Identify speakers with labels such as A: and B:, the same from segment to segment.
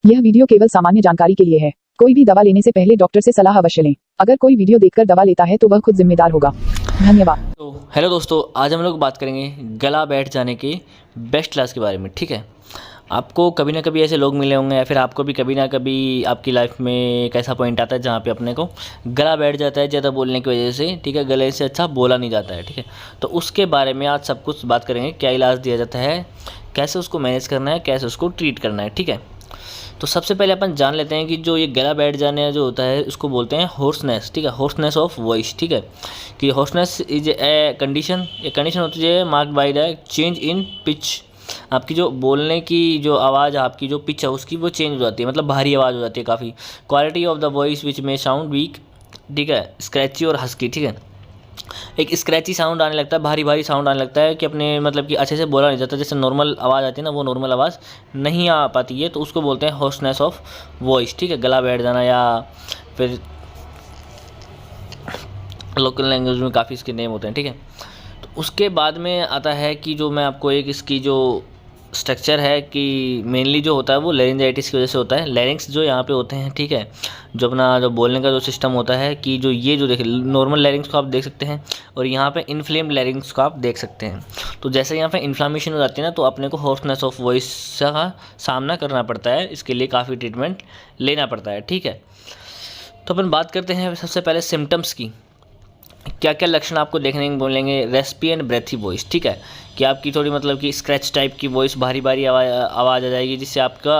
A: यह वीडियो केवल सामान्य जानकारी के लिए है। कोई भी दवा लेने से पहले डॉक्टर से सलाह अवश्य लें। अगर कोई वीडियो देखकर दवा लेता है तो वह खुद जिम्मेदार होगा। धन्यवाद।
B: तो हेलो दोस्तों, आज हम लोग बात करेंगे गला बैठ जाने के बेस्ट इलाज के बारे में। ठीक है, आपको कभी ना कभी ऐसे लोग मिले होंगे या फिर आपको भी कभी ना कभी आपकी लाइफ में एक ऐसा पॉइंट आता है जहाँ पे अपने को गला बैठ जाता है ज़्यादा बोलने की वजह से। ठीक है, गले से अच्छा बोला नहीं जाता है। ठीक है, तो उसके बारे में आज सब कुछ बात करेंगे। क्या इलाज दिया जाता है, कैसे उसको मैनेज करना है, कैसे उसको ट्रीट करना है। ठीक है, तो सबसे पहले अपन जान लेते हैं कि जो ये गला बैठ जाने जो होता है उसको बोलते हैं होर्सनेस। ठीक है, होर्सनेस ऑफ वॉइस। ठीक है, कि होर्सनेस इज ए कंडीशन होती है marked by the change in pitch. आपकी जो बोलने की जो आवाज़, आपकी जो पिच है उसकी वो चेंज हो जाती है, मतलब भारी आवाज़ हो जाती है काफ़ी। क्वालिटी ऑफ द वॉइस विच में साउंड वीक, ठीक है, स्क्रैची और हस्की। ठीक है, एक स्क्रैची साउंड आने लगता है, भारी भारी साउंड आने लगता है कि अपने मतलब कि अच्छे से बोला नहीं जाता। जैसे नॉर्मल आवाज़ आती है ना, वो नॉर्मल आवाज़ नहीं आ पाती है, तो उसको बोलते हैं होर्सनेस ऑफ वॉइस। ठीक है, गला बैठ जाना, या फिर लोकल लैंग्वेज में काफ़ी इसके नेम होते हैं। ठीक है, तो उसके बाद में आता है कि जो मैं आपको एक इसकी जो स्ट्रक्चर है कि मेनली जो होता है वो लेरिंजाइटिस की वजह से होता है। लैरिंग्स जो यहाँ पे होते हैं, ठीक है, जो अपना जो बोलने का जो सिस्टम होता है कि जो ये जो देखिए नॉर्मल लैरिंग्स को आप देख सकते हैं और यहाँ पे इन्फ्लेम्ड लैरिंग्स को आप देख सकते हैं। तो जैसे यहाँ पे इन्फ्लामेशन हो जाती है ना, तो अपने को होर्सनेस ऑफ वॉइस का सामना करना पड़ता है। इसके लिए काफ़ी ट्रीटमेंट लेना पड़ता है। ठीक है, तो अपन बात करते हैं सबसे पहले सिम्टम्स की। क्या क्या लक्षण आपको देखने को बोलेंगे। रेस्पी एंड ब्रेथी वॉइस। ठीक है, कि आपकी थोड़ी मतलब कि स्क्रैच टाइप की वॉइस, भारी भारी आवाज़ आ जाएगी, जिससे आपका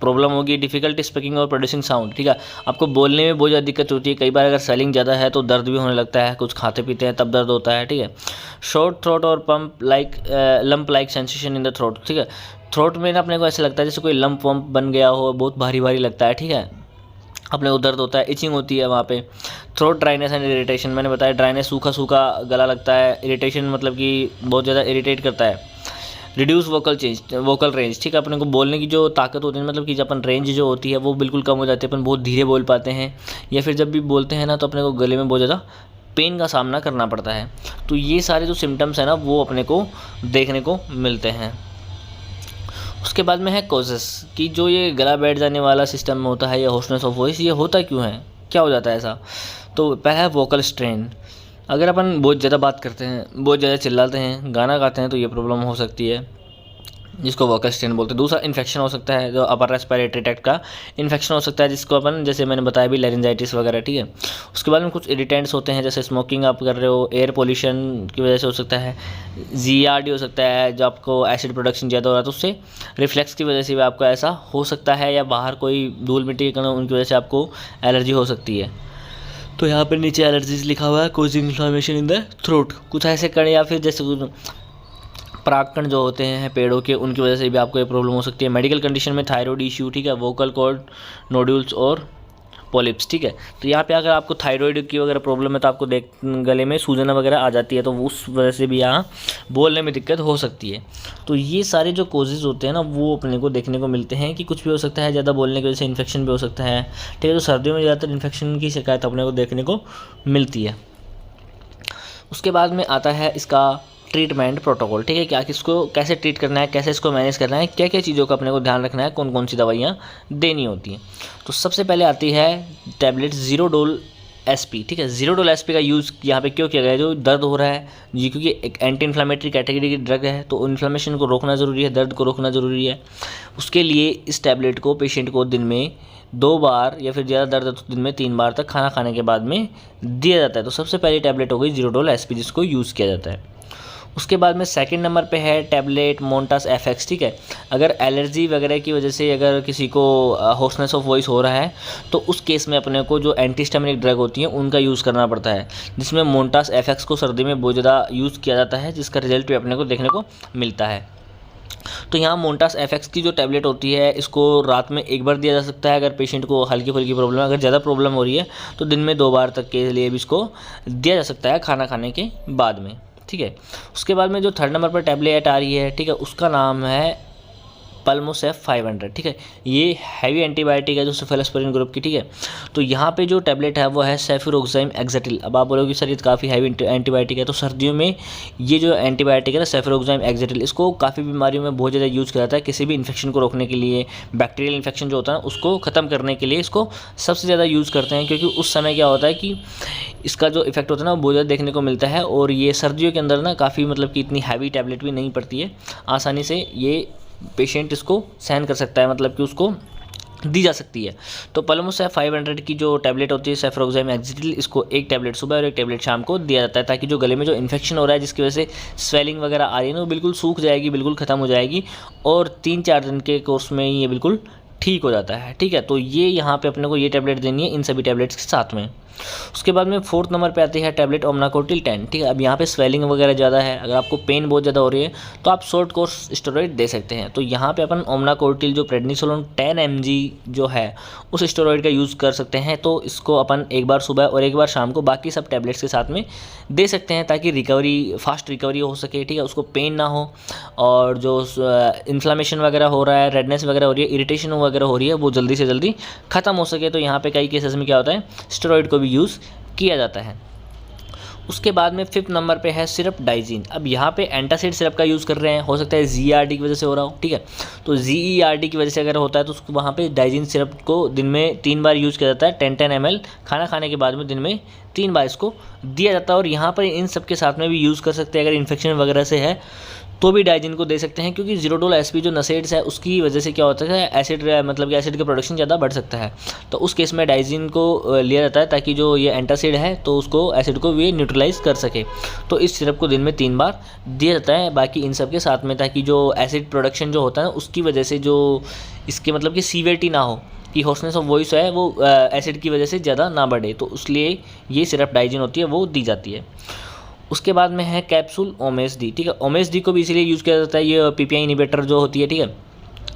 B: प्रॉब्लम होगी डिफ़िकल्ट स्पीकिंग और प्रोड्यूसिंग साउंड। ठीक है, आपको बोलने में बहुत ज़्यादा दिक्कत होती है। कई बार अगर स्वेलिंग ज़्यादा है तो दर्द भी होने लगता है, कुछ खाते पीते हैं तब दर्द होता है। ठीक है, शॉर्ट थ्रोट और lump like sensation in the throat. ठीक है, थ्रोट में ना अपने को ऐसा लगता है जैसे कोई लंप वम्प बन गया हो, बहुत भारी भारी लगता है। ठीक है, अपने को दर्द होता है, इचिंग होती है वहाँ पे। थ्रोट ड्राइनेस एंड इरिटेशन, मैंने बताया ड्राइनेस, सूखा सूखा गला लगता है। इरिटेशन मतलब कि बहुत ज़्यादा इरिटेट करता है। Reduce vocal range. ठीक है, अपने को बोलने की जो ताकत होती है, मतलब कि जब अपन रेंज जो होती है वो बिल्कुल कम हो जाती है, अपन बहुत धीरे बोल पाते हैं, या फिर जब भी बोलते हैं ना तो अपने को गले में बहुत ज़्यादा पेन का सामना करना पड़ता है। तो ये सारे जो सिम्टम्स हैं ना वो अपने को देखने को मिलते हैं। उसके बाद में है कॉजेस, कि जो ये गला बैठ जाने वाला सिस्टम में होता है या होर्सनेस ऑफ वॉइस, ये होता क्यों है, क्या हो जाता है ऐसा। तो पहला है वोकल स्ट्रेन। अगर अपन बहुत ज़्यादा बात करते हैं, बहुत ज़्यादा चिल्लाते हैं, गाना गाते हैं, तो ये प्रॉब्लम हो सकती है, जिसको वोकल स्ट्रेन बोलते हैं। दूसरा इन्फेक्शन हो सकता है, जो अपर रेस्पिरेटरी ट्रैक्ट का इन्फेक्शन हो सकता है, जिसको अपन जैसे मैंने बताया भी लेरिंजाइटिस वगैरह। ठीक है, उसके बाद में कुछ इरिटेंट्स होते हैं, जैसे स्मोकिंग आप कर रहे हो, एयर पोल्यूशन की वजह से हो सकता है, जीआरडी हो सकता है, जो आपको एसिड प्रोडक्शन ज़्यादा हो रहा है तो उससे रिफ्लेक्स की वजह से भी आपको ऐसा हो सकता है, या बाहर कोई धूल मिट्टी के कण उनकी वजह से आपको एलर्जी हो सकती है। तो यहाँ पर नीचे एलर्जीज लिखा हुआ है, causing inflammation in the throat. कुछ ऐसे कण या फिर जैसे परागकण जो होते हैं पेड़ों के, उनकी वजह से भी आपको ये प्रॉब्लम हो सकती है। मेडिकल कंडीशन में थायराइड इश्यू, ठीक है, वोकल कॉर्ड नोड्यूल्स और पॉलिप्स। ठीक है, तो यहाँ पे अगर आपको थायराइड की वगैरह प्रॉब्लम है तो आपको गले में सूजन वगैरह आ जाती है, तो उस वजह से भी यहाँ बोलने में दिक्कत हो सकती है। तो ये सारे जो कोजेज़ होते हैं ना वो अपने को देखने को मिलते हैं, कि कुछ भी हो सकता है, ज़्यादा बोलने की वजह से इन्फेक्शन भी हो सकता है। ठीक है, तो सर्दियों में ज़्यादातर इन्फेक्शन की शिकायत अपने को देखने को मिलती है। उसके बाद में आता है इसका ट्रीटमेंट प्रोटोकॉल। ठीक है, क्या किसको कैसे ट्रीट करना है, कैसे इसको मैनेज करना है, क्या क्या चीज़ों का अपने को ध्यान रखना है, कौन कौन सी दवाइयाँ देनी होती हैं। तो सबसे पहले आती है टैबलेट ज़ीरोडोल एसपी। ठीक है, ज़ीरोडोल एसपी का यूज़ यहाँ पे क्यों किया गया है, जो दर्द हो रहा है जी, क्योंकि एक एंटी इन्फ्लामेटरी कैटेगरी की ड्रग है, तो इन्फ्लामेशन को रोकना ज़रूरी है, दर्द को रोकना ज़रूरी है। उसके लिए इस टैबलेट को पेशेंट को दिन में 2 बार या फिर ज़्यादा दर्द है तो दिन में 3 बार तक खाना खाने के बाद में दिया जाता है। तो सबसे पहली टैबलेट हो गई ज़ीरोडोल एसपी, जिसको यूज़ किया जाता है। उसके बाद में सेकंड नंबर पे है टैबलेट मोन्टास एफएक्स। ठीक है, अगर एलर्जी वगैरह की वजह से अगर किसी को होर्सनेस ऑफ वॉइस हो रहा है तो उस केस में अपने को जो एंटीहिस्टामिनिक ड्रग होती हैं उनका यूज़ करना पड़ता है, जिसमें मोन्टास एफएक्स को सर्दी में बहुत ज़्यादा यूज़ किया जाता है, जिसका रिजल्ट भी अपने को देखने को मिलता है। तो यहाँ मोन्टास एफएक्स की जो टैबलेट होती है इसको रात में 1 बार दिया जा सकता है अगर पेशेंट को हल्की फुल्की प्रॉब्लम है। अगर ज़्यादा प्रॉब्लम हो रही है तो दिन में 2 बार तक के लिए भी इसको दिया जा सकता है खाना खाने के बाद में। ठीक है, उसके बाद में जो थर्ड नंबर पर टैबलेट आ रही है, ठीक है, उसका नाम है पल्मोसेफ 500, ठीक है। ये हैवी एंटीबायोटिक है जो सेफेलोस्पोरिन ग्रुप की, ठीक है। तो यहाँ पे जो टैबलेट है वो है सेफिरोक्साइम एक्सेटिल। अब आप बोलोगे सर ये काफ़ी हैवी एंटीबायोटिक है, तो सर्दियों में ये जो एंटीबायोटिक है ना सेफिरोक्साइम एक्सेटिल, इसको काफ़ी बीमारियों में बहुत ज़्यादा यूज़ किया जाता है। किसी भी इन्फेक्शन को रोकने के लिए, बैक्टीरियल इन्फेक्शन जो होता है उसको ख़त्म करने के लिए इसको सबसे ज़्यादा यूज़ करते हैं, क्योंकि उस समय क्या होता है कि इसका जो इफेक्ट होता है ना वो बहुत ज़्यादा देखने को मिलता है। और ये सर्दियों के अंदर ना काफ़ी मतलब कि इतनी हैवी टैबलेट भी नहीं पड़ती है, आसानी से ये पेशेंट इसको सहन कर सकता है, मतलब कि उसको दी जा सकती है। तो पल्मोसेफ 500 की जो टैबलेट होती है सेफिरोक्साइम एक्सेटिल, इसको एक टैबलेट सुबह और एक टैबलेट शाम को दिया जाता है, ताकि जो गले में जो इन्फेक्शन हो रहा है जिसकी वजह से स्वेलिंग वगैरह आ रही है ना वो बिल्कुल सूख जाएगी, बिल्कुल ख़त्म हो जाएगी, और 3-4 दिन के कोर्स में ही ये बिल्कुल ठीक हो जाता है, ठीक है। तो ये यहाँ पे अपने को ये टैबलेट देनी है इन सभी टैबलेट्स के साथ में। उसके बाद में 4th नंबर पे आती है टैबलेट ओमनाकोटिल 10, ठीक है। अब यहाँ पे स्वेलिंग वगैरह ज़्यादा है, अगर आपको पेन बहुत ज़्यादा हो रही है तो आप शॉर्ट कोर्स स्टेरॉइड दे सकते हैं। तो यहाँ पे अपन ओमनाकोटिल जो प्रेडनिसोलोन 10 mg जो है उस स्टेरॉइड का यूज़ कर सकते हैं। तो इसको अपन एक बार सुबह और एक बार शाम को बाकी सब टैबलेट्स के साथ में दे सकते हैं, ताकि फास्ट रिकवरी हो सके, ठीक है। उसको पेन ना हो, और जो इन्फ्लामेशन वगैरह हो रहा है, रेडनेस वगैरह हो रही है, इरिटेशन वगैरह हो रही है, वो जल्दी से जल्दी ख़त्म हो सके। तो यहाँ पे कई केसेस में क्या होता है स्टेरॉइड को भी यूज़ किया जाता है। उसके बाद में 5th नंबर पे है सिरप डाइजीन। अब यहाँ पे एंटासिड सिरप का यूज़ कर रहे हैं, हो सकता है GERD की वजह से हो रहा हो, ठीक है। तो GERD की वजह से अगर होता है तो उसको वहाँ पे डाइजीन सिरप को दिन में 3 बार यूज़ किया जाता है। 10-10 ml खाना खाने के बाद में दिन में 3 बार इसको दिया जाता है। और यहाँ पर इन सब के साथ में भी यूज़ कर सकते हैं, अगर इन्फेक्शन वगैरह से है तो भी डाइजीन को दे सकते हैं, क्योंकि जीरोडोल एसपी जो नसेड्स है उसकी वजह से क्या होता है एसिड, मतलब कि एसिड का प्रोडक्शन ज़्यादा बढ़ सकता है। तो उस केस में डाइजीन को लिया जाता है, ताकि जो ये एंटासिड है तो उसको एसिड को भी न्यूट्रलाइज कर सके। तो इस सिरप को दिन में 3 बार दिया जाता है, बाकी इन सब के साथ में, ताकि जो एसिड प्रोडक्शन जो होता है उसकी वजह से जो इसके मतलब कि सीवियरिटी ना हो, कि होर्सनेस ऑफ वॉइस है वो एसिड की वजह से ज़्यादा ना बढ़े, तो इसलिए ये सिरप डाइजीन होती है वो दी जाती है। उसके बाद में है कैप्सूल ओमेस डी, ठीक है। ओमेस डी को भी इसीलिए यूज़ किया जाता है, ये PPI इनिबिटर जो होती है, ठीक है,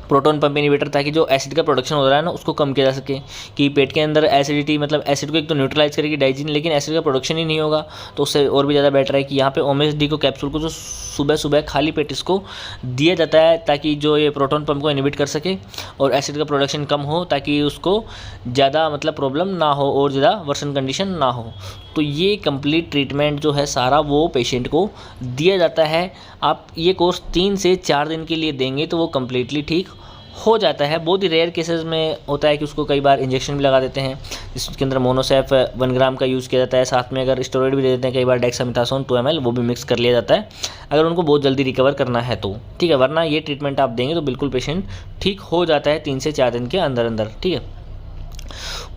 B: प्रोटॉन पंप इनिबिटर, ताकि जो एसिड का प्रोडक्शन हो रहा है ना उसको कम किया जा सके, कि पेट के अंदर एसिडिटी, मतलब एसिड को एक तो न्यूट्रलाइज करेगी डाइजीन, लेकिन एसिड का प्रोडक्शन ही नहीं होगा, तो उससे और भी ज़्यादा बेटर है कि यहाँ पे ओमेस डी को कैप्सूल को जो सुबह सुबह खाली पेट इसको दिया जाता है, ताकि जो ये प्रोटॉन पंप को इनिबिट कर सके और एसिड का प्रोडक्शन कम हो, ताकि उसको ज़्यादा मतलब प्रॉब्लम ना हो और ज़्यादा वर्सन कंडीशन ना हो। तो ये कंप्लीट ट्रीटमेंट जो है सारा वो पेशेंट को दिया जाता है। आप ये कोर्स 3 से 4 दिन के लिए देंगे तो वो कम्प्लीटली ठीक हो जाता है। बहुत ही रेयर केसेस में होता है कि उसको कई बार इंजेक्शन भी लगा देते हैं, जिसके अंदर मोनोसेफ 1 ग्राम का यूज़ किया जाता है, साथ में अगर स्टेरॉइड भी दे देते हैं कई बार डेक्सामेथासोन 2 ml, वो भी मिक्स कर लिया जाता है अगर उनको बहुत जल्दी रिकवर करना है तो, ठीक है। वरना ये ट्रीटमेंट आप देंगे तो बिल्कुल पेशेंट ठीक हो जाता है 3 से 4 दिन के अंदर अंदर, ठीक है।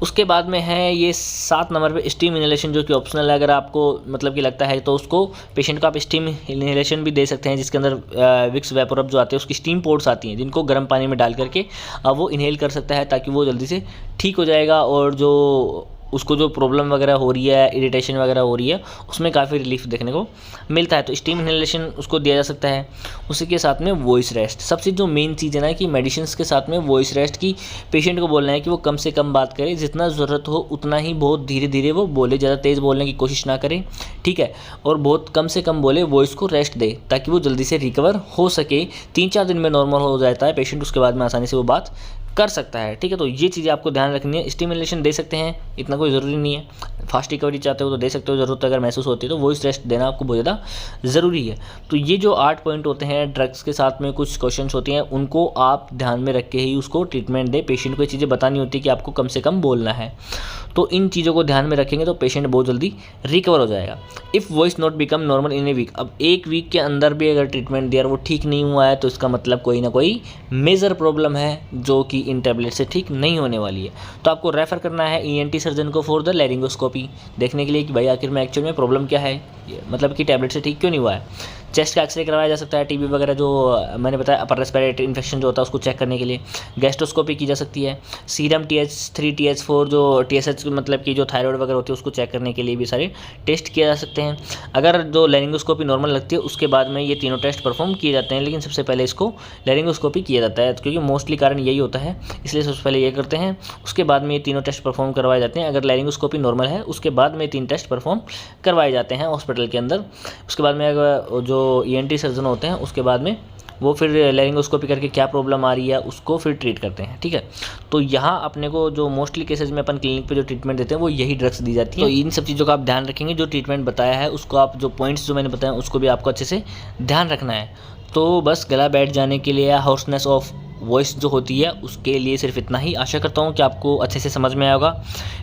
B: उसके बाद में है ये 7 नंबर पे स्टीम इनहेलेशन, जो कि ऑप्शनल है। अगर आपको मतलब कि लगता है तो उसको पेशेंट को आप स्टीम इनहेलेशन भी दे सकते हैं, जिसके अंदर विक्स वेपोरब जो आते हैं उसकी स्टीम पोर्ट्स आती हैं, जिनको गर्म पानी में डाल करके वो इनहेल कर सकता है, ताकि वो जल्दी से ठीक हो जाएगा, और जो उसको जो प्रॉब्लम वगैरह हो रही है, इरिटेशन वगैरह हो रही है, उसमें काफ़ी रिलीफ देखने को मिलता है। तो स्टीम इनहेलेशन उसको दिया जा सकता है। उसी के साथ में वॉइस रेस्ट, सबसे जो मेन चीज़ है ना कि मेडिसिन के साथ में वॉइस रेस्ट की पेशेंट को बोलना है कि वो कम से कम बात करे, जितना ज़रूरत हो उतना ही, बहुत धीरे धीरे वो बोले, ज़्यादा तेज़ बोलने की कोशिश ना करें, ठीक है। और बहुत कम से कम बोले, वॉइस को रेस्ट दे, ताकि वो जल्दी से रिकवर हो सके। 3-4 दिन में नॉर्मल हो जाता है पेशेंट, उसके बाद में आसानी से वो बात कर सकता है, ठीक है। तो ये चीज़ें आपको ध्यान रखनी है। स्टिमुलेशन दे सकते हैं, इतना कोई ज़रूरी नहीं है। फास्ट रिकवरी चाहते हो तो दे सकते हो, ज़रूरत अगर महसूस होती है तो वॉइस रेस्ट देना आपको बहुत ज़्यादा ज़रूरी है। तो ये जो 8 पॉइंट होते हैं, ड्रग्स के साथ में कुछ क्वेश्चंस होती हैं, उनको आप ध्यान में रख के ही उसको ट्रीटमेंट दें। पेशेंट को ये चीज़ें बतानी होती है कि आपको कम से कम बोलना है, तो इन चीज़ों को ध्यान में रखेंगे तो पेशेंट बहुत जल्दी रिकवर हो जाएगा। If voice not become normal in a week, अब 1 वीक के अंदर भी अगर ट्रीटमेंट दिया और वो ठीक नहीं हुआ है तो इसका मतलब कोई ना कोई मेजर प्रॉब्लम है, जो कि इन टैबलेट से ठीक नहीं होने वाली है। तो आपको रेफ़र करना है ENT सर्जन को फॉर द लैरिंगोस्कोपी, देखने के लिए कि भाई आखिर में एक्चुअल में प्रॉब्लम क्या है, मतलब कि टैबलेट से ठीक क्यों नहीं हुआ है। चेस्ट का एक्सरे करवाया जा सकता है, TB वगैरह जो मैंने बताया, अपर रेस्पिरेटरी इन्फेक्शन जो होता है उसको चेक करने के लिए। गैस्ट्रोस्कोपी की जा सकती है। सीरम TH3 TH4 जो TSH मतलब कि जो थायराइड वगैरह होती है उसको चेक करने के लिए भी सारे टेस्ट किए जा सकते हैं। अगर जो लैरिंगोस्कोपी नॉर्मल लगती है उसके बाद में ये तीनों टेस्ट परफॉर्म किए जाते हैं, लेकिन सबसे पहले इसको लैरिंगोस्कोपी किया जाता है, क्योंकि मोस्टली कारण यही होता है, इसलिए सबसे पहले ये करते हैं। उसके बाद में ये तीनों टेस्ट परफॉर्म करवाए जाते हैं। अगर लैरिंगोस्कोपी नॉर्मल है उसके बाद में 3 टेस्ट परफॉर्म करवाए जाते हैं हॉस्पिटल के अंदर। उसके बाद में अगर जो ENT सर्जन होते हैं उसके बाद में वो फिर लैरिंगोस्कोपी करके क्या प्रॉब्लम आ रही है उसको फिर ट्रीट करते हैं, ठीक है। तो यहाँ अपने को जो मोस्टली केसेज में अपन क्लिनिक पे जो ट्रीटमेंट देते हैं वो यही ड्रग्स दी जाती है। तो इन सब चीज़ों का आप ध्यान रखेंगे, जो ट्रीटमेंट बताया है उसको आप, जो पॉइंट्स जो मैंने बताया उसको भी आपको अच्छे से ध्यान रखना है। तो बस गला बैठ जाने के लिए या हॉर्सनेस ऑफ वॉइस जो होती है उसके लिए सिर्फ इतना ही। आशा करता हूँ कि आपको अच्छे से समझ में आया होगा।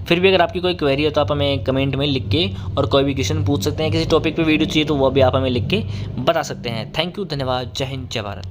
B: फिर भी अगर आपकी कोई क्वेरी है तो आप हमें कमेंट में लिख के और कोई भी क्वेश्चन पूछ सकते हैं। किसी टॉपिक पे वीडियो चाहिए तो वो भी आप हमें लिख के बता सकते हैं। थैंक यू, धन्यवाद, जय हिंद, जय भारत।